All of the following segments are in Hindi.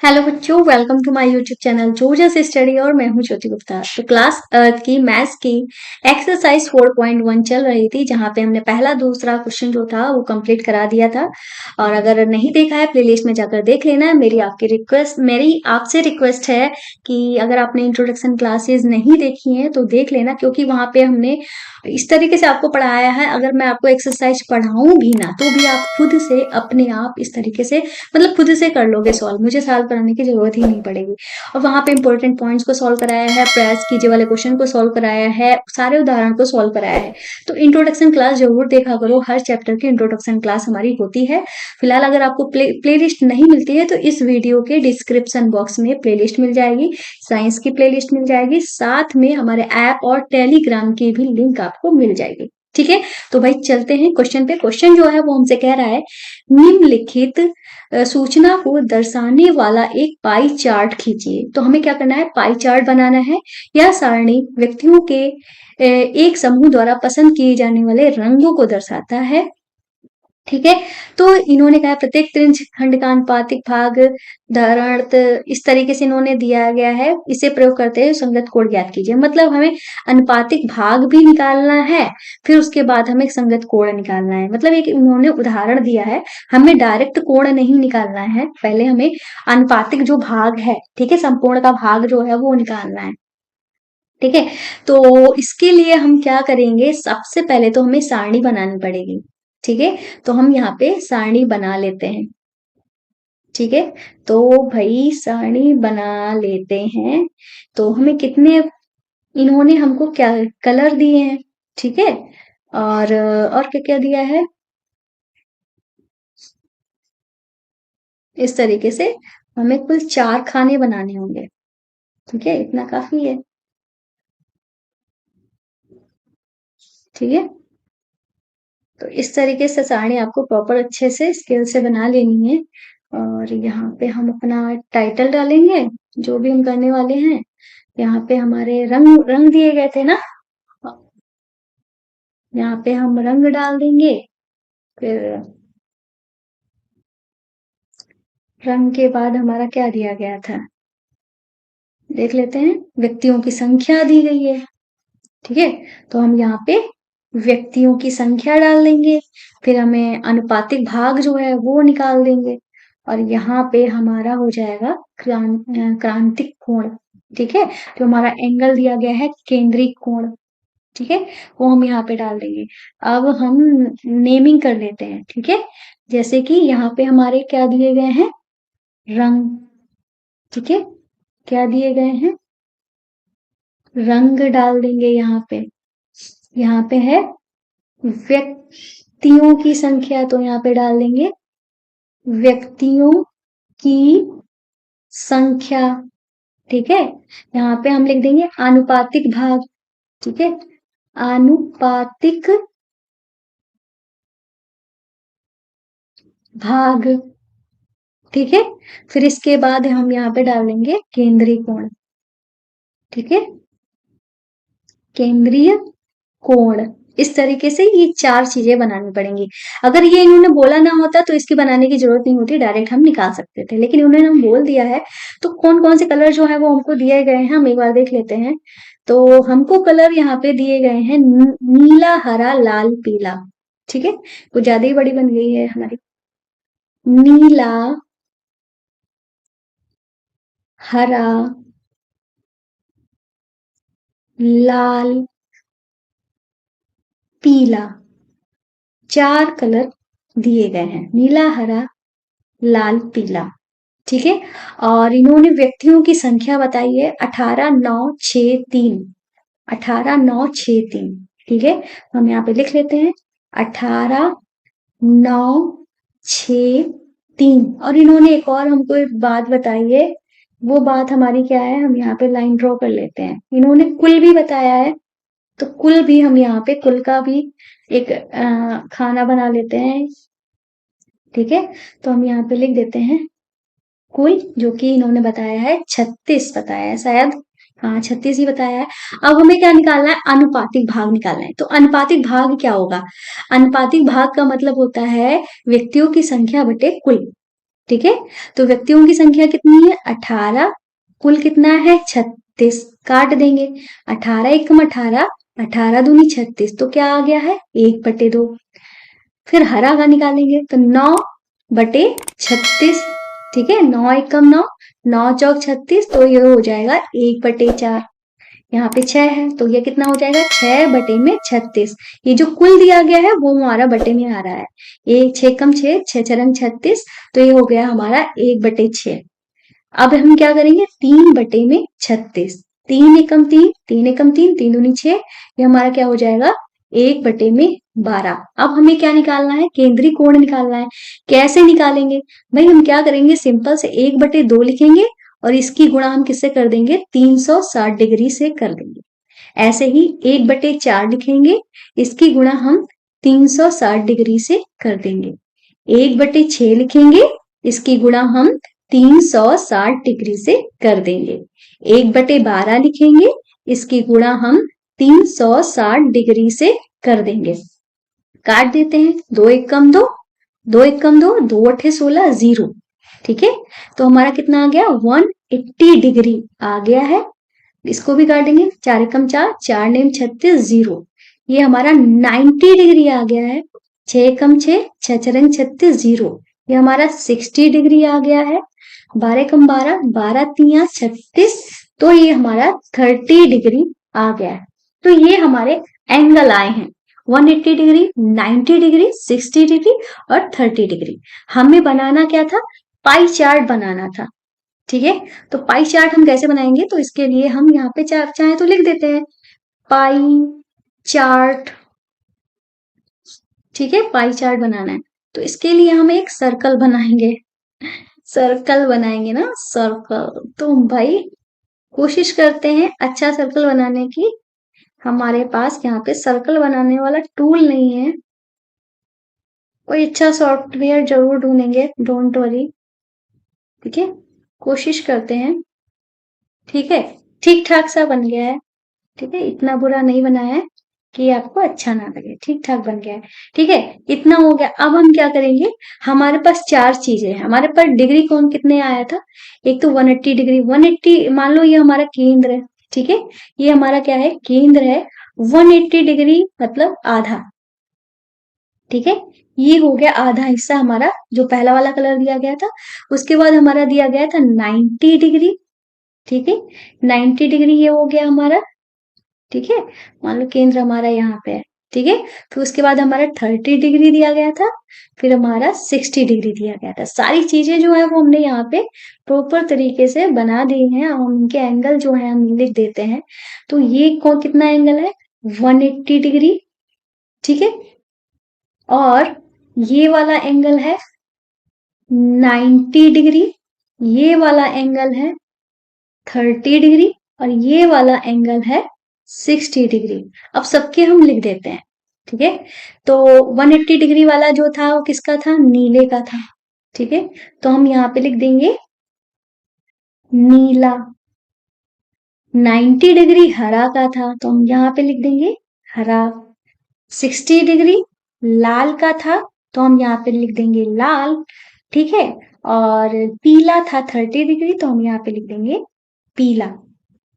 हेलो बच्चों, welcome to my YouTube channel जोजस स्टडी और मैं हूं ज्योति गुप्ता। तो क्लास अर्थ की मैथ्स की एक्सरसाइज 4.1 चल रही थी, जहां पे हमने पहला दूसरा क्वेश्चन जो था वो कंप्लीट करा दिया था। और अगर नहीं देखा है प्लेलिस्ट में जाकर देख लेना है। मेरी आपसे रिक्वेस्ट है कि अगर आपने इंट्रोडक्शन क्लासेस नहीं देखी हैं तो देख लेना, क्योंकि वहां पे हमने इस तरीके से आपको पढ़ाया है। अगर मैं आपको एक्सरसाइज पढ़ाऊं भी ना तो भी आप खुद से अपने आप इस तरीके से मतलब खुद से कर लोगे सॉल्व, मुझे सॉल्व कराने की जरूरत ही नहीं पड़ेगी। और वहां पे इंपॉर्टेंट पॉइंट्स को सॉल्व कराया है, प्रयास कीजिए वाले क्वेश्चन को सॉल्व कराया है, सारे उदाहरण को सॉल्व कराया है। तो इंट्रोडक्शन क्लास जरूर देखा करो, हर चैप्टर की इंट्रोडक्शन क्लास हमारी होती है। फिलहाल अगर आपको प्लेलिस्ट नहीं मिलती है तो इस वीडियो के डिस्क्रिप्शन बॉक्स में प्लेलिस्ट मिल जाएगी, साइंस की प्लेलिस्ट मिल जाएगी, साथ में हमारे ऐप और टेलीग्राम की भी लिंक आपको मिल जाएगी। ठीक है, तो भाई चलते हैं क्वेश्चन पे। क्वेश्चन जो है वो हमसे कह रहा है, निम्नलिखित सूचना को दर्शाने वाला एक पाई चार्ट खींचिए। तो हमें क्या करना है, पाई चार्ट बनाना है। यह सारणी व्यक्तियों के एक समूह द्वारा पसंद किए जाने वाले रंगों को दर्शाता है। ठीक है, तो इन्होंने कहा प्रत्येक त्रिंश खंड का अनुपातिक भाग धारणार्थ इस तरीके से इन्होंने दिया गया है, इसे प्रयोग करते हुए संगत कोण ज्ञात कीजिए। मतलब हमें अनुपातिक भाग भी निकालना है, फिर उसके बाद हमें संगत कोण निकालना है। मतलब एक इन्होंने उदाहरण दिया है, हमें डायरेक्ट कोण नहीं निकालना है, पहले हमें अनुपातिक जो भाग है, ठीक है, संपूर्ण का भाग जो है वो निकालना है। ठीक है, तो इसके लिए हम क्या करेंगे, सबसे पहले तो हमें सारणी बनानी पड़ेगी। ठीक है, तो हम यहाँ पे सारणी बना लेते हैं। ठीक है, तो भाई सारणी बना लेते हैं। तो हमें कितने, इन्होंने हमको क्या कलर दिए हैं। ठीक है, और क्या क्या दिया है, इस तरीके से हमें कुल 4 खाने बनाने होंगे। ठीक है, इतना काफी है। ठीक है, तो इस तरीके से सारणी आपको प्रॉपर अच्छे से स्केल से बना लेनी है। और यहाँ पे हम अपना टाइटल डालेंगे, जो भी हम करने वाले हैं। यहाँ पे हमारे रंग रंग दिए गए थे ना, यहाँ पे हम रंग डाल देंगे। फिर रंग के बाद हमारा क्या दिया गया था, देख लेते हैं। व्यक्तियों की संख्या दी गई है। ठीक है, तो हम यहाँ पे व्यक्तियों की संख्या डाल देंगे। फिर हमें अनुपातिक भाग जो है वो निकाल देंगे। और यहाँ पे हमारा हो जाएगा क्रांतिक कोण। ठीक है, जो हमारा एंगल दिया गया है केंद्रिक कोण, ठीक है, वो हम यहाँ पे डाल देंगे। अब हम नेमिंग कर लेते हैं। ठीक है, जैसे कि यहाँ पे हमारे क्या दिए गए हैं, रंग। ठीक है, क्या दिए गए हैं, रंग डाल देंगे यहाँ पे। यहाँ पे है व्यक्तियों की संख्या, तो यहाँ पे डाल देंगे व्यक्तियों की संख्या। ठीक है, यहाँ पे हम लिख देंगे आनुपातिक भाग। ठीक है, आनुपातिक भाग। ठीक है, फिर इसके बाद हम यहाँ पे डालेंगे केंद्रीय कोण। ठीक है, केंद्रीय कोण। इस तरीके से ये 4 चीजें बनानी पड़ेंगी। अगर ये इन्होंने बोला ना होता तो इसकी बनाने की जरूरत नहीं होती, डायरेक्ट हम निकाल सकते थे, लेकिन उन्होंने हम बोल दिया है। तो कौन कौन से कलर जो है वो हमको दिए गए हैं, हम एक बार देख लेते हैं। तो हमको कलर यहाँ पे दिए गए हैं नीला, हरा, लाल, पीला। ठीक है, कुछ ज्यादा ही बड़ी बन गई है हमारी। नीला, हरा, लाल, पीला, 4 कलर दिए गए हैं, नीला, हरा, लाल, पीला। ठीक है, और इन्होंने व्यक्तियों की संख्या बताई है 18,963। 18,963। ठीक है, हम यहाँ पे लिख लेते हैं 18,963। और इन्होंने एक और हमको एक बात बताई है, वो बात हमारी क्या है, हम यहाँ पे लाइन ड्रॉ कर लेते हैं। इन्होंने कुल भी बताया है, तो कुल भी हम यहाँ पे कुल का भी एक खाना बना लेते हैं। ठीक है, तो हम यहाँ पे लिख देते हैं कुल, जो कि इन्होंने बताया है 36 बताया है शायद, हाँ 36 ही बताया है। अब हमें क्या निकालना है, अनुपातिक भाग निकालना है। तो अनुपातिक भाग क्या होगा, अनुपातिक भाग का मतलब होता है व्यक्तियों की संख्या बटे कुल। ठीक है। तो व्यक्तियों की संख्या कितनी है 18, कुल कितना है 36, काट देंगे 18 एकम 18, 18 दूनी 36, तो क्या आ गया है 1/2। फिर हरा का निकालेंगे तो 9/36, ठीक है, 9 एकम 9, 9 चौक 36, तो ये हो जाएगा 1/4। यहाँ पे 6 है तो ये कितना हो जाएगा 6/36। ये जो कुल दिया गया है वो हमारा बटे में आ रहा है, ये 6 कम 6, 6 छरंग 36, तो ये हो गया हमारा 1/6। अब हम क्या करेंगे 3/36, 3 एकम 3, 3 एकम 3, 3 दूनी 6, ये हमारा क्या हो जाएगा 1/12। अब हमें क्या निकालना है केंद्रीय कोण निकालना है। कैसे निकालेंगे भाई, हम क्या करेंगे सिंपल से 1/2 लिखेंगे और इसकी गुणा हम किससे कर देंगे 360 डिग्री से कर देंगे। ऐसे ही 1/4 लिखेंगे, इसकी गुणा हम 360 डिग्री से कर देंगे। 1/6 लिखेंगे, इसकी गुणा हम 360 डिग्री से कर देंगे। 1/12 लिखेंगे, इसकी गुणा हम 360 डिग्री से कर देंगे। काट देते हैं, 2 एकम 2, 2 एकम 2, 2 अठे 16, 0, ठीक है। तो हमारा कितना आ गया 180 डिग्री आ गया है। इसको भी काटेंगे, 4 एकम 4, 4 नेम 36, 0, ये हमारा 90 डिग्री आ गया है। 6 एकम 6, 6 छरंग 36, 0, ये हमारा 60 डिग्री आ गया है। 12 एकम 12, 12 तिया 36, तो ये हमारा 30 डिग्री आ गया है। तो ये हमारे एंगल आए हैं 180 डिग्री, 90 डिग्री, 60 डिग्री और 30 डिग्री। हमें बनाना क्या था पाई चार्ट बनाना था, ठीक है। तो पाई चार्ट हम कैसे बनाएंगे, तो इसके लिए हम यहाँ पे चाहे तो लिख देते हैं पाई चार्ट, ठीक है। पाई चार्ट बनाना है तो इसके लिए हम एक सर्कल बनाएंगे, सर्कल बनाएंगे ना सर्कल। तो भाई कोशिश करते हैं अच्छा सर्कल बनाने की। हमारे पास यहाँ पे सर्कल बनाने वाला टूल नहीं है, कोई अच्छा सॉफ्टवेयर जरूर ढूंढेंगे, डोंट वरी, ठीक है। कोशिश करते हैं, ठीक है। ठीक ठाक सा बन गया है, ठीक है, इतना बुरा नहीं बनाया है कि आपको अच्छा ना लगे, ठीक ठाक बन गया है, ठीक है। इतना हो गया। अब हम क्या करेंगे, हमारे पास 4 चीजें हैं। हमारे पास डिग्री कोण कितने आया था, एक तो 180 डिग्री, 180 मान लो ये हमारा केंद्र है, ठीक है, ये हमारा क्या है केंद्र है। 180 डिग्री मतलब आधा, ठीक है, ये हो गया आधा हिस्सा हमारा, जो पहला वाला कलर दिया गया था। उसके बाद हमारा दिया गया था 90 डिग्री, ठीक है, 90 डिग्री ये हो गया हमारा, ठीक है, मान लो केंद्र हमारा यहाँ पे है, ठीक है। फिर उसके बाद हमारा 30 डिग्री दिया गया था, फिर हमारा 60 डिग्री दिया गया था। सारी चीजें जो है वो हमने यहाँ पे प्रॉपर तरीके से बना दी हैं, और उनके एंगल जो है हम लिख देते हैं। तो ये कितना एंगल है 180 डिग्री, ठीक है, और ये वाला एंगल है 90 डिग्री, ये वाला एंगल है 30 डिग्री, और ये वाला एंगल है 60 डिग्री। अब सबके हम लिख देते हैं, ठीक है। तो 180 डिग्री वाला जो था वो किसका था, नीले का था, ठीक है। तो हम यहाँ पे लिख देंगे नीला। 90 डिग्री हरा का था, तो हम यहाँ पे लिख देंगे हरा। 60 डिग्री लाल का था, तो हम यहाँ पे लिख देंगे लाल, ठीक है। और पीला था 30 डिग्री, तो हम यहाँ पे लिख देंगे पीला,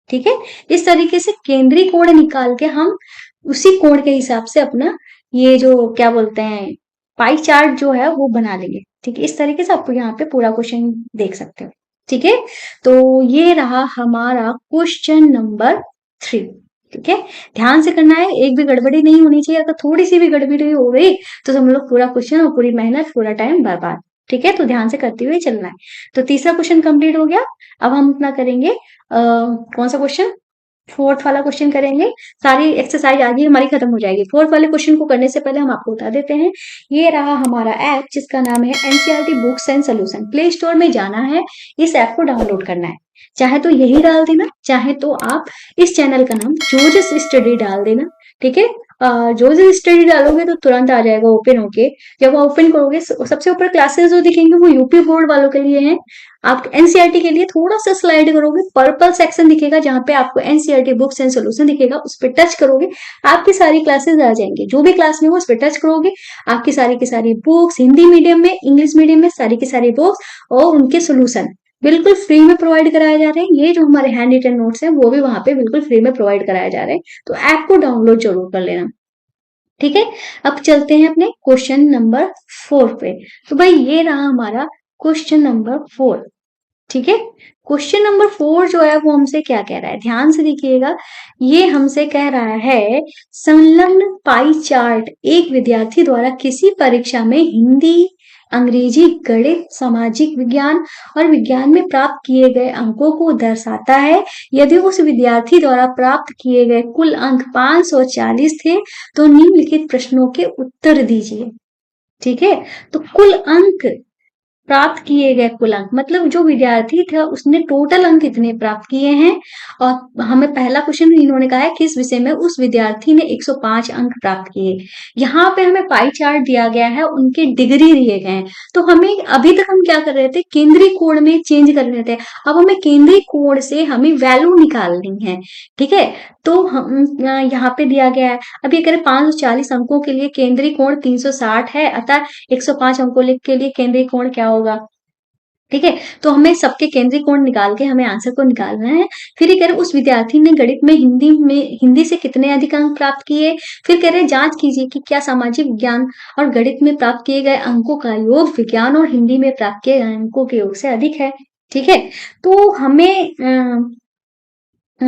ठीक है। इस तरीके से केंद्रीय कोण निकाल के हम उसी कोण के हिसाब से अपना ये जो क्या बोलते हैं पाई चार्ट जो है वो बना लेंगे, ठीक है। इस तरीके से आपको यहाँ पे पूरा क्वेश्चन देख सकते हो, ठीक है। तो ये रहा हमारा क्वेश्चन नंबर 3, ठीक है। ध्यान से करना है, एक भी गड़बड़ी नहीं होनी चाहिए। अगर थोड़ी सी भी गड़बड़ी हो गई तो हम लोग पूरा क्वेश्चन और पूरी मेहनत पूरा टाइम बर्बाद, ठीक है। तो ध्यान से करते हुए चलना है। तो तीसरा क्वेश्चन कंप्लीट हो गया। अब हम अपना करेंगे कौन सा क्वेश्चन, फोर्थ वाला क्वेश्चन करेंगे। सारी एक्सरसाइज आज ही हमारी खत्म हो जाएगी। फोर्थ वाले क्वेश्चन को करने से पहले हम आपको बता देते हैं, ये रहा हमारा ऐप जिसका नाम है NCERT books and solution. Play store में जाना है, इस ऐप को डाउनलोड करना है। चाहे तो यही डाल देना, चाहे तो आप इस चैनल का नाम जोजस स्टडी डाल देना, ठीक है। जो जो स्टडी डालोगे तो तुरंत आ जाएगा ओपन होके। जब आप ओपन करोगे सबसे ऊपर क्लासेस जो दिखेंगे वो यूपी बोर्ड वालों के लिए हैं। आप एनसीईआरटी के लिए थोड़ा सा स्लाइड करोगे, पर्पल सेक्शन दिखेगा जहां पे आपको एनसीईआरटी बुक्स एंड सोल्यूशन दिखेगा, उस पर टच करोगे, आपकी सारी क्लासेस आ जाएंगी। जो भी क्लास में हो उस पर टच करोगे, आपकी सारी की सारी बुक्स, हिंदी मीडियम में, इंग्लिश मीडियम में, सारी की सारी बुक्स और उनके सोल्यूशन बिल्कुल फ्री में प्रोवाइड कराए जा रहे हैं। ये जो हमारे हैंड रिटन नोट्स हैं वो भी वहां पे बिल्कुल फ्री में प्रोवाइड कराए जा रहे हैं, तो ऐप को डाउनलोड जरूर कर लेना। ठीक है, अब चलते हैं अपने क्वेश्चन नंबर 4 पे। तो भाई ये रहा हमारा क्वेश्चन नंबर 4। ठीक है, क्वेश्चन नंबर 4 जो है वो हमसे क्या कह रहा है, ध्यान से देखिएगा। ये हमसे कह रहा है संलग्न पाई चार्ट एक विद्यार्थी द्वारा किसी परीक्षा में हिंदी, अंग्रेजी, गणित, सामाजिक विज्ञान और विज्ञान में प्राप्त किए गए अंकों को दर्शाता है। यदि उस विद्यार्थी द्वारा प्राप्त किए गए कुल अंक 540 थे तो निम्नलिखित प्रश्नों के उत्तर दीजिए। ठीक है, तो कुल अंक प्राप्त किए गए कुल अंक मतलब जो विद्यार्थी था उसने टोटल अंक कितने प्राप्त किए हैं। और हमें पहला क्वेश्चन इन्होंने कहा है किस विषय में उस विद्यार्थी ने 105 अंक प्राप्त किए। यहाँ पे हमें पाई चार्ट दिया गया है, उनके डिग्री दिए गए हैं। तो हमें अभी तक हम क्या कर रहे थे, केंद्रीय कोण में चेंज कर रहे थे। अब हमें केंद्रीय कोण से हमें वैल्यू निकालनी है। ठीक है, तो हम यहाँ पे दिया गया है। अब ये करें 540 अंकों के लिए केंद्रीय कोण 360 है, अतः 105 अंकों के लिए केंद्रीय कोण क्या होगा। ठीक है, तो हमें सबके केंद्रीय कोण निकाल के हमें आंसर को निकालना है। फिर ये कह रहे उस विद्यार्थी ने गणित में हिंदी से कितने अधिक अंक प्राप्त किए। फिर कह रहे जांच कीजिए कि क्या सामाजिक विज्ञान और गणित में प्राप्त किए गए अंकों का योग विज्ञान और हिंदी में प्राप्त किए गए अंकों के योग से अधिक है। ठीक है, तो हमें अ,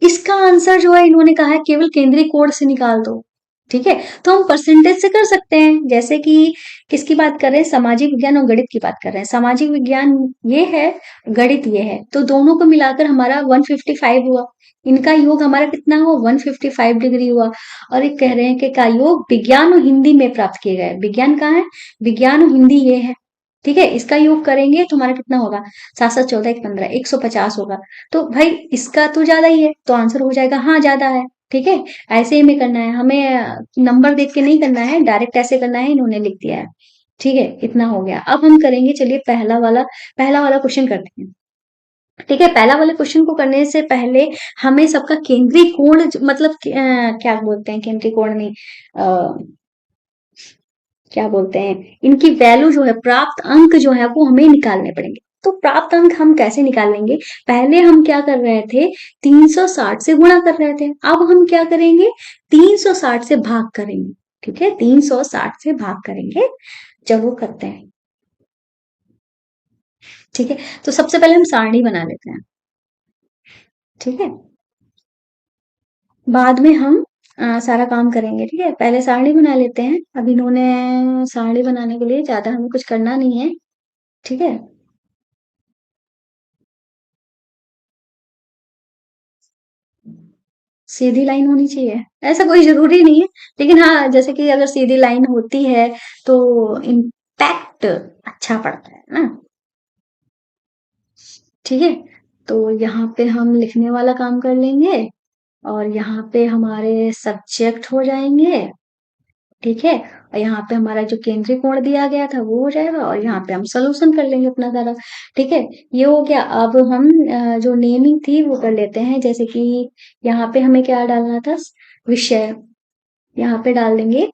इसका आंसर जो है इन्होंने कहा है केवल केंद्रीय कोण से निकाल दो। ठीक है, तो हम परसेंटेज से कर सकते हैं, जैसे कि किसकी बात कर रहे हैं, सामाजिक विज्ञान और गणित की बात कर रहे हैं। सामाजिक विज्ञान ये है, गणित ये है, तो दोनों को मिलाकर हमारा 155 हुआ। इनका योग हमारा कितना हुआ, 155 डिग्री हुआ। और ये कह रहे हैं कि का योग विज्ञान और हिंदी में प्राप्त किए गए। विज्ञान कहाँ है, विज्ञान और हिंदी ये है। ठीक है, इसका योग करेंगे तो हमारा कितना होगा, 7 7 14 1 15, 150 होगा। तो भाई इसका तो ज्यादा ही है, तो आंसर हो जाएगा हाँ ज्यादा है। ठीक है, ऐसे ही में करना है हमें, नंबर देख के नहीं करना है, डायरेक्ट ऐसे करना है, इन्होंने लिख दिया है। ठीक है, इतना हो गया। अब हम करेंगे, चलिए पहला वाला क्वेश्चन करते हैं। ठीक है, पहला वाले क्वेश्चन को करने से पहले हमें सबका केंद्रीय कोण मतलब क्या बोलते हैं, केंद्रीय कोण नहीं, क्या बोलते हैं, इनकी वैल्यू जो है, प्राप्त अंक जो है वो हमें निकालने पड़ेंगे। तो प्राप्त अंक हम कैसे निकालेंगे, पहले हम क्या कर रहे थे, 360 से गुणा कर रहे थे। अब हम क्या करेंगे, 360 से भाग करेंगे। ठीक है, 360 से भाग करेंगे। चलो करते हैं। ठीक है, तो सबसे पहले हम सारणी बना लेते हैं। ठीक है, बाद में हम सारा काम करेंगे। ठीक है, पहले सारणी बना लेते हैं। अब इन्होंने सारणी बनाने के लिए ज्यादा हमें कुछ करना नहीं है। ठीक है, सीधी लाइन होनी चाहिए, ऐसा कोई जरूरी नहीं है, लेकिन हाँ जैसे कि अगर सीधी लाइन होती है तो इम्पैक्ट अच्छा पड़ता है ना। ठीक है, तो यहाँ पे हम लिखने वाला काम कर लेंगे और यहाँ पे हमारे सब्जेक्ट हो जाएंगे। ठीक है, और यहाँ पे हमारा जो केंद्रीय कोण दिया गया था वो हो जाएगा और यहाँ पे हम सोल्यूशन कर लेंगे अपना सारा। ठीक है, ये हो गया। अब हम जो नेमिंग थी वो कर लेते हैं, जैसे कि यहाँ पे हमें क्या डालना था, विषय। यहाँ पे डाल देंगे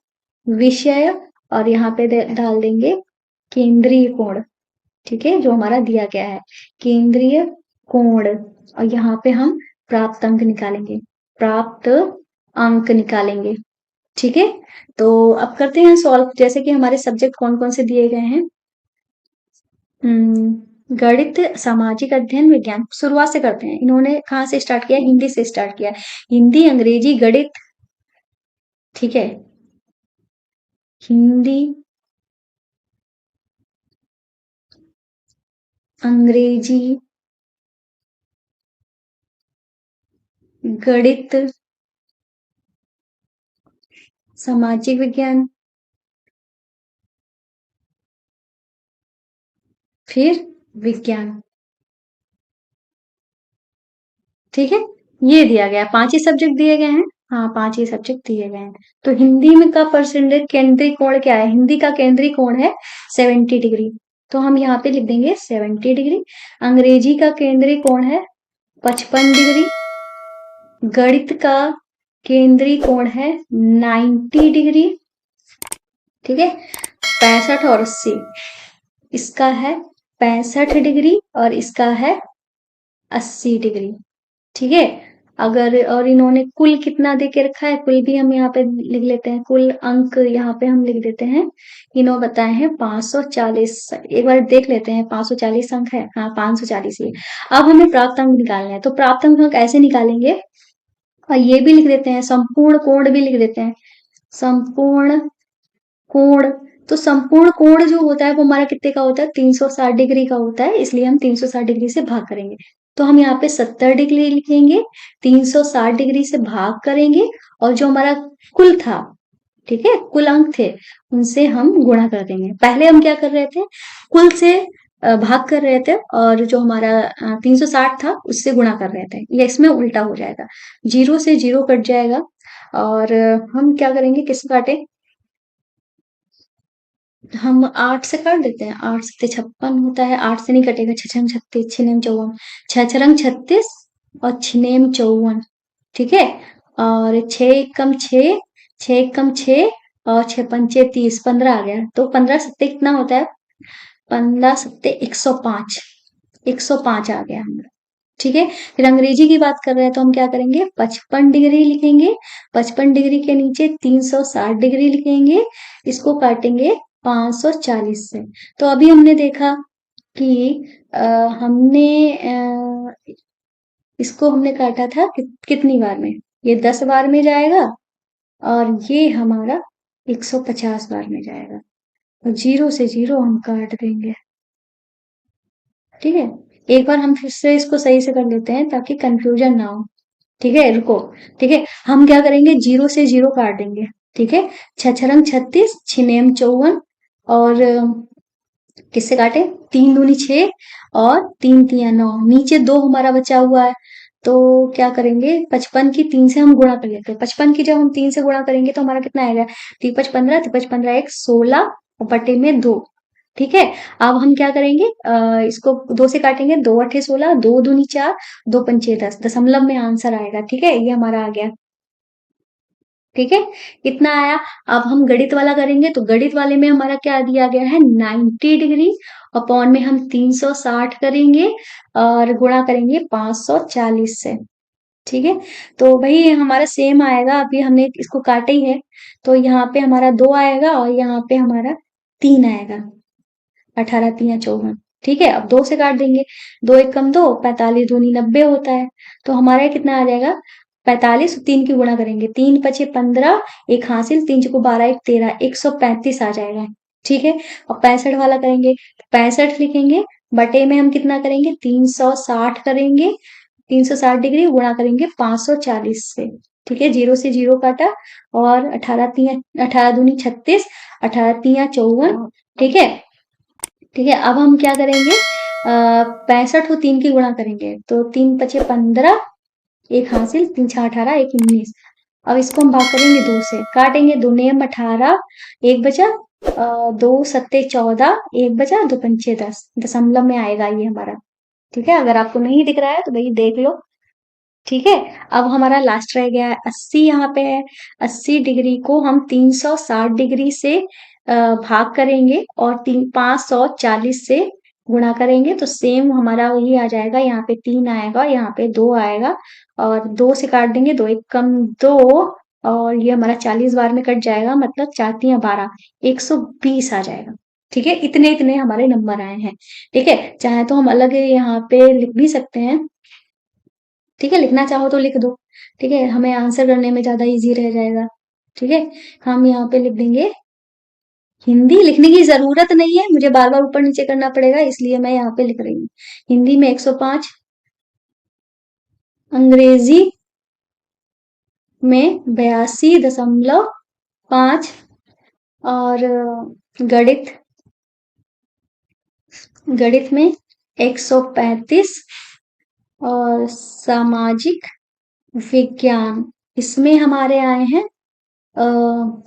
विषय और यहाँ पे डाल देंगे केंद्रीय कोण। ठीक है, जो हमारा दिया गया है केंद्रीय कोण, और यहाँ पे हम प्राप्त अंक निकालेंगे, प्राप्त अंक निकालेंगे। ठीक है, तो अब करते हैं सॉल्व, जैसे कि हमारे सब्जेक्ट कौन कौन से दिए गए हैं। गणित, सामाजिक अध्ययन, विज्ञान। शुरुआत से करते हैं, इन्होंने कहाँ से स्टार्ट किया, हिंदी से स्टार्ट किया। हिंदी, अंग्रेजी, गणित। ठीक है, हिंदी, अंग्रेजी, गणित, सामाजिक विज्ञान, फिर विज्ञान। ठीक है, ये दिया गया, 5 ही सब्जेक्ट दिए गए हैं। हाँ, 5 ही सब्जेक्ट दिए गए हैं। तो हिंदी में का परसेंटेज केंद्रीय कोण क्या है? हिंदी का केंद्रीय कोण है 70 डिग्री। तो हम यहाँ पे लिख देंगे 70 डिग्री। अंग्रेजी का केंद्रीय कोण है 55 डिग्री। गणित का केंद्रीय कोण है 90 डिग्री। ठीक है, 65 और 80। इसका है 65 डिग्री और इसका है 80 डिग्री। ठीक है, अगर और इन्होंने कुल कितना दे के रखा है, कुल भी हम यहाँ पे लिख लेते हैं, कुल अंक यहाँ पे हम लिख देते हैं। इन्होंने बताए हैं 540। एक बार देख लेते हैं, 540 अंक है, हाँ 540 ही है। अब हमें प्राप्त अंक निकालने हैं, तो प्राप्त अंक ऐसे निकालेंगे, और ये भी लिख देते हैं, संपूर्ण कोण भी लिख देते हैं। संपूर्ण कोण, तो संपूर्ण कोण जो होता है वो हमारा कितने का होता है? 360 डिग्री का होता है, इसलिए हम 360 डिग्री से भाग करेंगे। तो हम यहाँ पे 70 डिग्री लिखेंगे, 360 डिग्री से भाग करेंगे, और जो हमारा कुल था, ठीक है, कुल अंक थे, उनसे हम गुणा कर देंगे। पहले हम क्या कर रहे थे? कुल से भाग कर रहे थे, और जो हमारा 360 था उससे गुणा कर रहे थे। ये इसमें उल्टा हो जाएगा, जीरो से जीरो कट जाएगा। और हम क्या करेंगे, किससे काटे? हम 8 से काट देते हैं, 8 सत्ते 56 होता है, 8 से नहीं कटेगा। छछंग 36, छिनेम 54, छछरंग 36 और छिनेम 54। ठीक है, और 6 एकम 6, 6 एकम 6 और 6 पंचे 30, 15 आ गया। तो 15 सत्ते कितना होता है? 15 सत्ते 105, 105 आ गया हमारा। ठीक है, फिर अंग्रेजी की बात कर रहे हैं तो हम क्या करेंगे? 55 डिग्री लिखेंगे, 55 डिग्री के नीचे 360 डिग्री लिखेंगे, इसको काटेंगे 540 से। तो अभी हमने देखा कि अ, हमने इसको हमने काटा था कितनी बार में? ये 10 बार में जाएगा, और ये हमारा 150 बार में जाएगा। और जीरो से जीरो हम काट देंगे। ठीक है, एक बार हम फिर से इसको सही से कर लेते हैं ताकि कंफ्यूजन ना हो। ठीक है, रुको। ठीक है, हम क्या करेंगे? जीरो से जीरो काट देंगे। ठीक है, छछरंग 36, छिनेम 54, और किससे काटे? 3 दूनी 6 और 3 तिया 9, नीचे 2 हमारा बचा हुआ है। तो क्या करेंगे? 55 की 3 से हम गुणा कर लेते हैं। 55 की जब हम 3 से गुणा करेंगे तो हमारा कितना आएगा? 3 5 15, 3 5 15 1 16 और बटे में 2। ठीक है, अब हम क्या करेंगे? इसको 2 से काटेंगे, 2 अठे 16, 2 दूनी 4, 2 पंचे 10, दशमलव में आंसर आएगा। ठीक है, ये हमारा आ गया। ठीक है, कितना आया? अब हम गणित वाला करेंगे, तो गणित वाले में हमारा क्या दिया गया है? 90 डिग्री, अपॉन में हम 360 करेंगे और गुणा करेंगे 540 से। ठीक है, तो वही हमारा सेम आएगा। अभी हमने इसको काटे ही है, तो यहाँ पे हमारा 2 आएगा और यहाँ पे हमारा 3 आएगा। 18 तिया 54। ठीक है, अब 2 से काट देंगे, 2 एकम 2, 45 दूनी 90 होता है। तो हमारा कितना आ जाएगा? 45, 3 की गुणा करेंगे, 3 पचे 15, एक हासिल, 3 चौको 12, एक 13, 135 आ जाएगा। ठीक है, और 65 वाला करेंगे, 65 लिखेंगे, बटे में हम कितना करेंगे? 360 करेंगे, 360 डिग्री गुणा करेंगे 540 से। ठीक है, जीरो से जीरो काटा, और 18 दूनी 36, 18 तिया 54। ठीक है, ठीक है, अब हम क्या करेंगे? 65 को 3 की गुणा करेंगे, तो 3 पचे 15, एक हासिल, 3 छः 18, एक 19। अब इसको हम भाग करेंगे 2 से, काटेंगे, 2 नेम 18, एक बचा, 2 सत्ते 14, एक बचा, 2 पंचे 10, दशमलव में आएगा ये हमारा। ठीक है, अगर आपको नहीं दिख रहा है तो भाई देख लो। ठीक है, अब हमारा लास्ट रह गया है 80, यहाँ पे है। 80 डिग्री को हम 360 डिग्री से भाग करेंगे और 540 से गुणा करेंगे, तो सेम हमारा वही आ जाएगा। यहाँ पे 3 आएगा, यहाँ पे 2 आएगा, और 2 से काट देंगे, 2 एक कम 2, और ये हमारा 40 बार में कट जाएगा, मतलब 4 तिया 12, 120 आ जाएगा। ठीक है, इतने इतने हमारे नंबर आए हैं। ठीक है, चाहे तो हम अलग यहाँ पे लिख भी सकते हैं। ठीक है, लिखना चाहो तो लिख दो। ठीक है, हमें आंसर करने में ज्यादा इजी रह जाएगा। ठीक है, हम यहाँ पे लिख देंगे, हिंदी लिखने की जरूरत नहीं है, मुझे बार बार ऊपर नीचे करना पड़ेगा, इसलिए मैं यहाँ पे लिख रही हूँ हिंदी में 105, अंग्रेजी में 82.5, और गणित गणित में 135, और सामाजिक विज्ञान इसमें हमारे आए हैं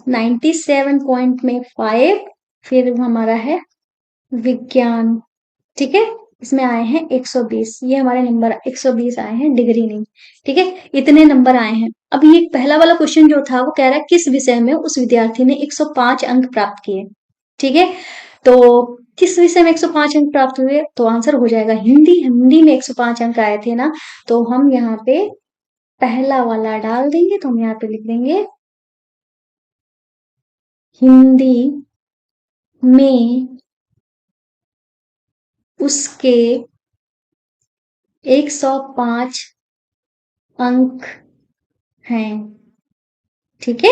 97 पॉइंट में 5, फिर हमारा है विज्ञान, ठीक है, इसमें आए हैं 120, ये हमारे नंबर 120 आए हैं, डिग्री नहीं, ठीक है, इतने नंबर आए हैं। अब ये पहला वाला क्वेश्चन जो था वो कह रहा है किस विषय में उस विद्यार्थी ने 105 अंक प्राप्त किए, ठीक है, तो किस विषय में 105 अंक प्राप्त हुए, तो आंसर हो जाएगा हिंदी, हिंदी में 105 अंक आए थे ना, तो हम यहाँ पे पहला वाला डाल देंगे, तो हम यहाँ पे लिख देंगे हिंदी में उसके 105 अंक हैं, ठीक है।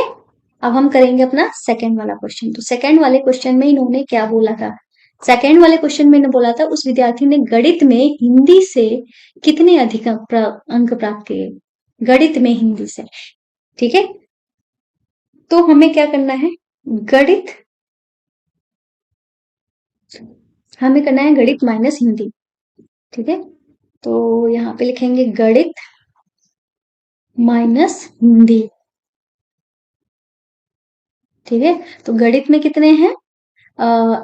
अब हम करेंगे अपना सेकंड वाला क्वेश्चन। तो सेकंड वाले क्वेश्चन में इन्होंने क्या बोला था, सेकंड वाले क्वेश्चन में इन्होंने बोला था उस विद्यार्थी ने गणित में हिंदी से कितने अधिक अंक प्राप्त किए, गणित में हिंदी से, ठीक है। तो हमें क्या करना है, गणित, हमें करना है गणित माइनस हिंदी, ठीक है, तो यहाँ पे लिखेंगे गणित माइनस हिंदी, ठीक है। तो गणित में कितने हैं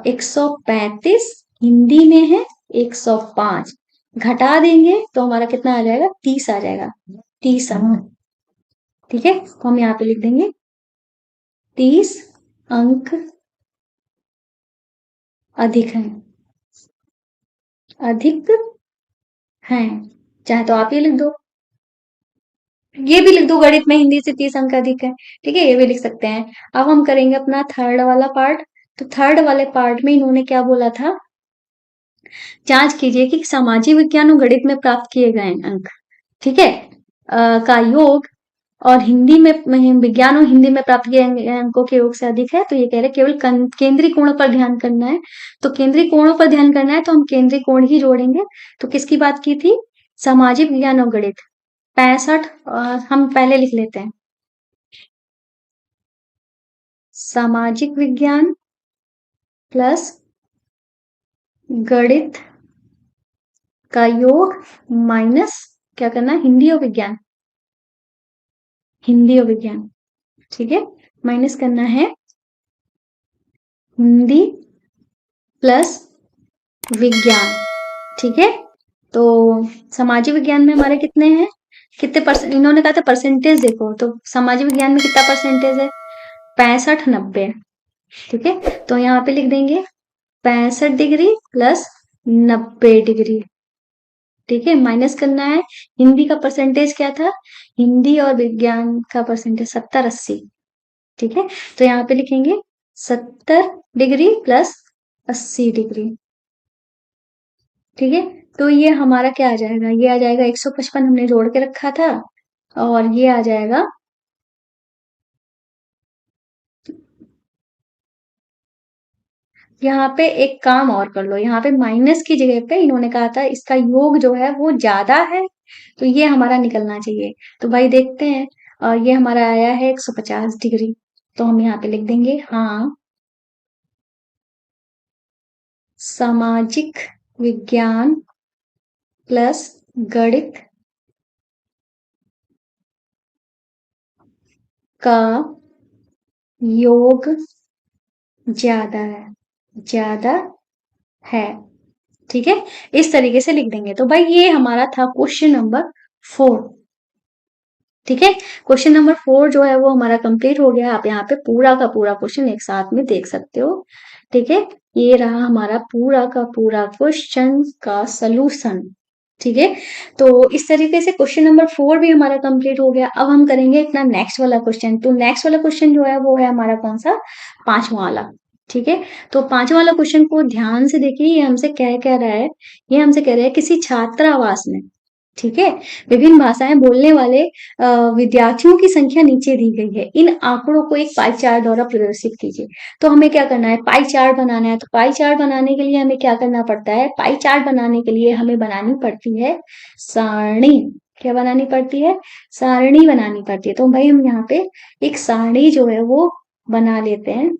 135, हिंदी में है 105, घटा देंगे तो हमारा कितना आ जाएगा 30 आ जाएगा, 30 अंक, ठीक है। तो हम यहाँ पे लिख देंगे 30 अंक अधिक हैं, अधिक हैं, चाहे तो आप ये लिख दो, ये भी लिख दो गणित में हिंदी से 30 अंक अधिक है, ठीक है, ये भी लिख सकते हैं। अब हम करेंगे अपना थर्ड वाला पार्ट। तो थर्ड वाले पार्ट में इन्होंने क्या बोला था, जांच कीजिए कि सामाजिक विज्ञान और गणित में प्राप्त किए गए अंक, ठीक है, का योग और हिंदी में विज्ञान और हिंदी में प्राप्त किए गए अंकों के योग से अधिक है, तो ये कह रहे केवल केंद्रीय कोणों पर ध्यान करना है, तो केंद्रीय कोणों पर ध्यान करना है तो हम केंद्रीय कोण ही जोड़ेंगे। तो किसकी बात की थी, सामाजिक विज्ञान और गणित 65, हम पहले लिख लेते हैं सामाजिक विज्ञान प्लस गणित का योग माइनस क्या करना है, हिंदी और विज्ञान, हिंदी और विज्ञान, ठीक है, माइनस करना है हिंदी प्लस विज्ञान, ठीक है। तो सामाजिक विज्ञान में हमारे कितने हैं, कितने परसेंट, इन्होंने कहा था परसेंटेज देखो, तो सामाजिक विज्ञान में कितना परसेंटेज है 65-90, ठीक है, तो यहाँ पे लिख देंगे 65 डिग्री प्लस 90 डिग्री, ठीक है, माइनस करना है हिंदी का परसेंटेज क्या था, हिंदी और विज्ञान का परसेंटेज 70-80, ठीक है, तो यहाँ पे लिखेंगे 70 डिग्री प्लस 80 डिग्री, ठीक है। तो ये हमारा क्या आ जाएगा, ये आ जाएगा 155 हमने जोड़ के रखा था, और ये आ जाएगा यहाँ पे एक काम और कर लो, यहाँ पे माइनस की जगह पे इन्होंने कहा था इसका योग जो है वो ज्यादा है, तो ये हमारा निकलना चाहिए। तो भाई देखते हैं, और ये हमारा आया है 150 डिग्री, तो हम यहाँ पे लिख देंगे हाँ सामाजिक विज्ञान प्लस गणित का योग ज्यादा है, ज्यादा है, ठीक है, इस तरीके से लिख देंगे। तो भाई ये हमारा था क्वेश्चन नंबर 4, ठीक है, क्वेश्चन नंबर 4 जो है वो हमारा कंप्लीट हो गया, आप यहाँ पे पूरा का पूरा क्वेश्चन एक साथ में देख सकते हो, ठीक है, ये रहा हमारा पूरा का पूरा क्वेश्चन का सलूशन, ठीक है। तो इस तरीके से क्वेश्चन नंबर 4 भी हमारा कंप्लीट हो गया। अब हम करेंगे अपना नेक्स्ट वाला क्वेश्चन। तो नेक्स्ट वाला क्वेश्चन जो है वो है हमारा कौन सा, पांचवा वाला, ठीक है। तो पांचवा वाला क्वेश्चन को ध्यान से देखिए, ये हमसे क्या कह रहा है, ये हमसे कह रहा है किसी छात्रावास में, ठीक है, विभिन्न भाषाएं बोलने वाले विद्यार्थियों की संख्या नीचे दी गई है, इन आंकड़ों को एक पाई चार्ट द्वारा प्रदर्शित कीजिए। तो हमें क्या करना है, पाई चार्ट बनाना है। तो पाई चार्ट बनाने के लिए हमें क्या करना पड़ता है, पाई चार्ट बनाने के लिए हमें बनानी पड़ती है सारणी, क्या बनानी पड़ती है, सारणी बनानी पड़ती है। तो भाई हम यहाँ पे एक सारणी जो है वो बना लेते हैं,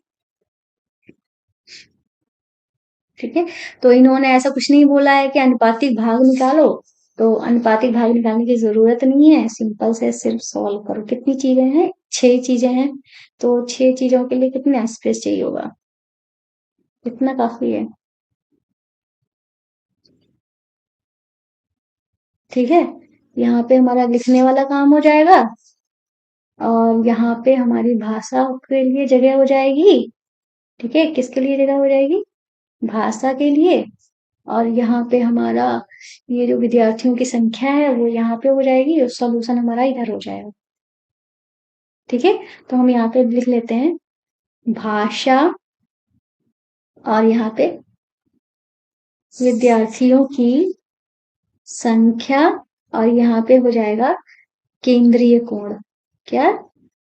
ठीक है। तो इन्होंने ऐसा कुछ नहीं बोला है कि अनुपातिक भाग निकालो, तो अनुपातिक भाग निकालने की जरूरत नहीं है, सिंपल से सिर्फ सॉल्व करो। कितनी चीजें हैं? 6 चीजें हैं। तो 6 चीजों के लिए कितना स्पेस चाहिए होगा? इतना काफी है। ठीक है, यहाँ पे हमारा लिखने वाला काम हो जाएगा, और यहाँ पे हमारी भाषा के लिए जगह हो जाएगी। ठीक है, किसके लिए जगह हो जाएगी? भाषा के लिए। और यहाँ पे हमारा ये जो विद्यार्थियों की संख्या है वो यहाँ पे हो जाएगी, और सॉल्यूशन हमारा इधर हो जाएगा। ठीक है, तो हम यहाँ पे लिख लेते हैं भाषा, और यहाँ पे विद्यार्थियों की संख्या, और यहाँ पे हो जाएगा केंद्रीय कोण। क्या?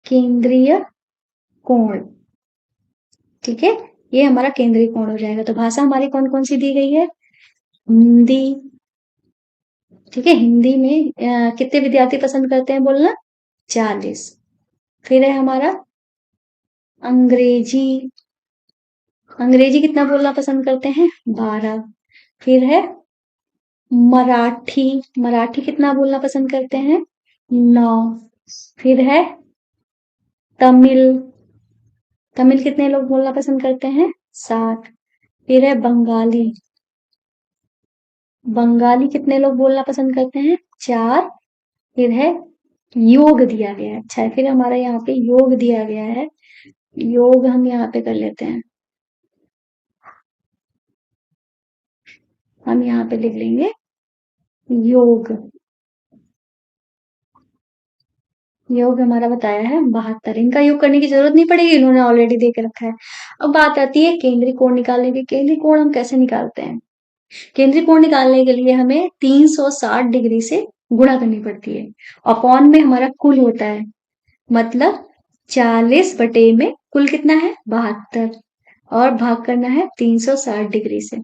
केंद्रीय कोण। ठीक है, ये हमारा केंद्रीय कोण हो जाएगा। तो भाषा हमारी कौन कौन सी दी गई है? हिंदी। ठीक है, हिंदी में कितने विद्यार्थी पसंद करते हैं बोलना? 40। फिर है हमारा अंग्रेजी। अंग्रेजी कितना बोलना पसंद करते हैं? 12। फिर है मराठी। मराठी कितना बोलना पसंद करते हैं? 9। फिर है तमिल। तमिल कितने लोग बोलना पसंद करते हैं? 7। फिर है बंगाली। बंगाली कितने लोग बोलना पसंद करते हैं? 4। फिर है योग दिया गया है। अच्छा है, फिर हमारा यहाँ पे योग दिया गया है। योग हम यहाँ पे कर लेते हैं। हम यहाँ पे लिख लेंगे योग। योग हमारा बताया है 72। इनका योग करने की जरूरत नहीं पड़ेगी, इन्होंने ऑलरेडी दे के रखा है। अब बात आती है केंद्रीय कोण निकालने की। केंद्रीय कोण हम कैसे निकालते हैं? केंद्रीय कोण निकालने के लिए हमें 360 डिग्री से गुणा करनी पड़ती है। अपॉन में हमारा कुल होता है, मतलब 40 बटे में कुल कितना है? 72, और भाग करना है 360 डिग्री से।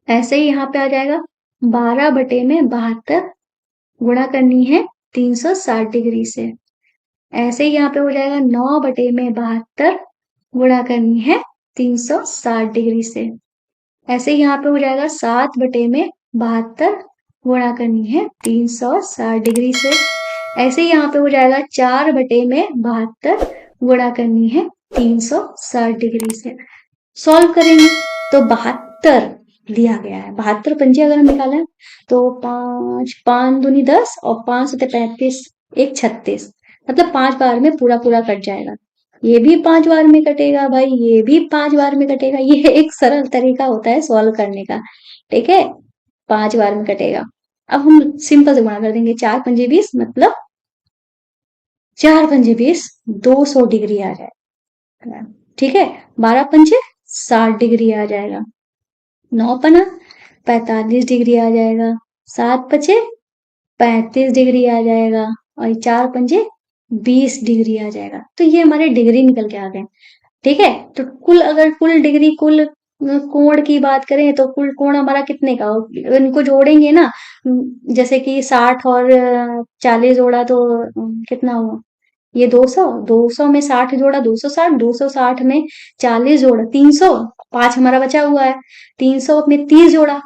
ऐसे ही यहाँ पे आ जाएगा 12 बटे में 72, गुणा करनी है 360 डिग्री से। ऐसे ही यहाँ पे हो जाएगा 9 बटे में 72, गुणा करनी है 360 डिग्री से। ऐसे ही यहाँ पे हो जाएगा 7 बटे में 72, गुणा करनी है 360 डिग्री से। ऐसे ही यहाँ पे हो जाएगा 4 बटे में 72, गुणा करनी है 360 डिग्री से। सॉल्व करेंगे तो 72 दिया गया है। 72 पंजे अगर हम निकालें तो 5 5 दूनी 10, और 5 सते 35, 1 36, मतलब 5 बार में पूरा पूरा कट जाएगा। ये भी 5 बार में कटेगा भाई, ये भी 5 बार में कटेगा। ये एक सरल तरीका होता है सॉल्व करने का। ठीक है, 5 बार में कटेगा। अब हम सिंपल से गुणा कर देंगे। 4 पंजे 20, मतलब 4 पंजे 20, 200 डिग्री आ जाएगा। ठीक है, 12 पंजे 60 डिग्री आ जाएगा। 9 पना 45 डिग्री आ जाएगा। 7 पचे 35 डिग्री आ जाएगा, और 4 पंजे 20 डिग्री आ जाएगा। तो ये हमारे डिग्री निकल के आ गए। ठीक है, तो कुल अगर कुल डिग्री कुल कोण की बात करें तो कुल कोण हमारा कितने का हो? इनको जोड़ेंगे ना, जैसे कि 60 और 40 जोड़ा तो कितना हुआ? ये 200, 200 में 60 जोड़ा 260, 260 में 40 जोड़ा 300, 5 हमारा बचा हुआ है। 300 में 30 जोड़ा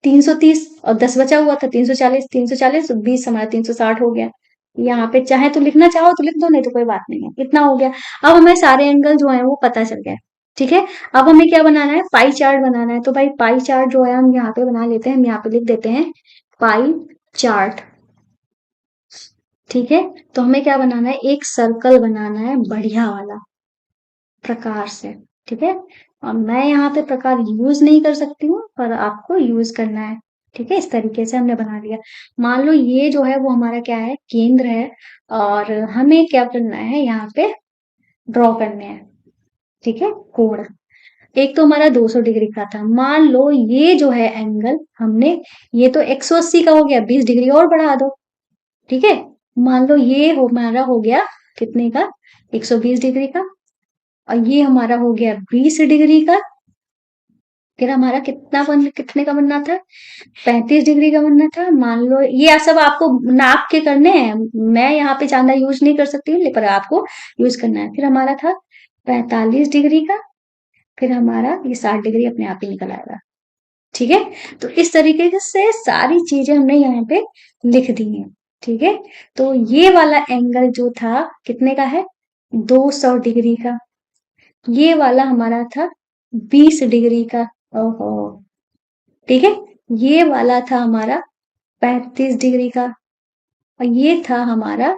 330, और 10 बचा हुआ था 340, 340 20 हमारा 360 हो गया। यहाँ पे चाहे तो लिखना चाहो तो लिख दो, नहीं तो कोई बात नहीं है, इतना हो गया। अब हमें सारे एंगल जो है वो पता चल गया। ठीक है, अब हमें क्या बनाना है? पाई चार्ट बनाना है। तो भाई पाई चार्ट जो है हम यहाँ पे बना लेते हैं। हम यहाँ पे लिख देते हैं पाई चार्ट। ठीक है, तो हमें क्या बनाना है? एक सर्कल बनाना है बढ़िया वाला प्रकार से। ठीक है, और मैं यहाँ पे प्रकार यूज नहीं कर सकती हूँ, पर आपको यूज करना है। ठीक है, इस तरीके से हमने बना लिया। मान लो ये जो है वो हमारा क्या है? केंद्र है, और हमें क्या करना है? यहाँ पे ड्रॉ करने हैं। ठीक है, कोण। एक तो हमारा 200 डिग्री का था। मान लो ये जो है एंगल हमने, ये तो 180 का हो गया, 20 डिग्री और बढ़ा दो। ठीक है, मान लो ये हमारा हो गया कितने का? 120 डिग्री का, और ये हमारा हो गया 20 डिग्री का। फिर हमारा कितने का बनना था? 35 डिग्री का बनना था। मान लो ये सब आपको नाप के करने हैं, मैं यहाँ पे ज्यादा यूज नहीं कर सकती हूँ, पर आपको यूज करना है। फिर हमारा था 45 डिग्री का। फिर हमारा ये 60 डिग्री अपने आप ही निकल आएगा। ठीक है। तो इस तरीके से सारी चीजें हमने यहाँ पे लिख दी हैं। ठीक है, तो ये वाला एंगल जो था कितने का है, 200 डिग्री का। ये वाला हमारा था 20 डिग्री का। ओहो, ठीक है। ये वाला था हमारा 35 डिग्री का, और ये था हमारा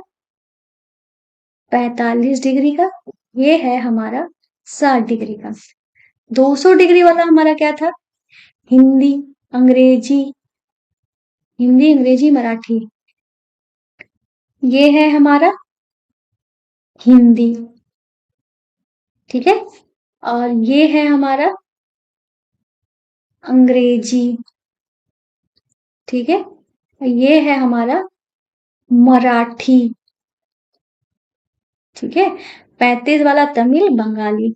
45 डिग्री का। ये है हमारा 60 डिग्री का। 200 डिग्री वाला हमारा क्या था, हिंदी, अंग्रेजी, हिंदी अंग्रेजी मराठी। ये है हमारा हिंदी, ठीक है। और ये है हमारा अंग्रेजी, ठीक है। ये है हमारा मराठी, ठीक है। 35 वाला तमिल बंगाली।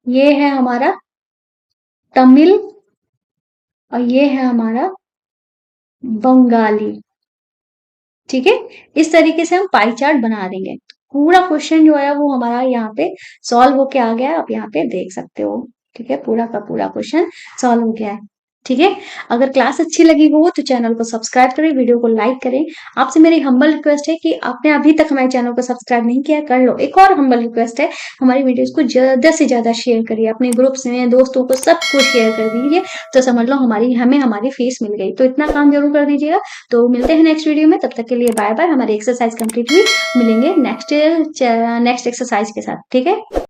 ये है हमारा तमिल, और ये है हमारा बंगाली, ठीक है। इस तरीके से हम पाई चार्ट बना देंगे। पूरा क्वेश्चन जो है वो हमारा यहाँ पे सॉल्व होके आ गया है, आप यहाँ पे देख सकते हो। ठीक है, पूरा का पूरा क्वेश्चन सॉल्व हो गया है। ठीक है, अगर क्लास अच्छी लगी हो तो चैनल को सब्सक्राइब करें, वीडियो को लाइक करें। आपसे मेरी हम्बल रिक्वेस्ट है कि आपने अभी तक हमारे चैनल को सब्सक्राइब नहीं किया, कर लो। एक और हम्बल रिक्वेस्ट है, हमारी वीडियोस को ज्यादा से ज्यादा शेयर करिए, अपने ग्रुप्स में दोस्तों को सबको शेयर कर दीजिए, तो समझ लो हमारी फीस मिल गई। तो इतना काम जरूर कर दीजिएगा। तो मिलते हैं नेक्स्ट वीडियो में, तब तक के लिए बाय बाय। हमारी एक्सरसाइज कंप्लीट हुई, मिलेंगे नेक्स्ट एक्सरसाइज के साथ, ठीक है।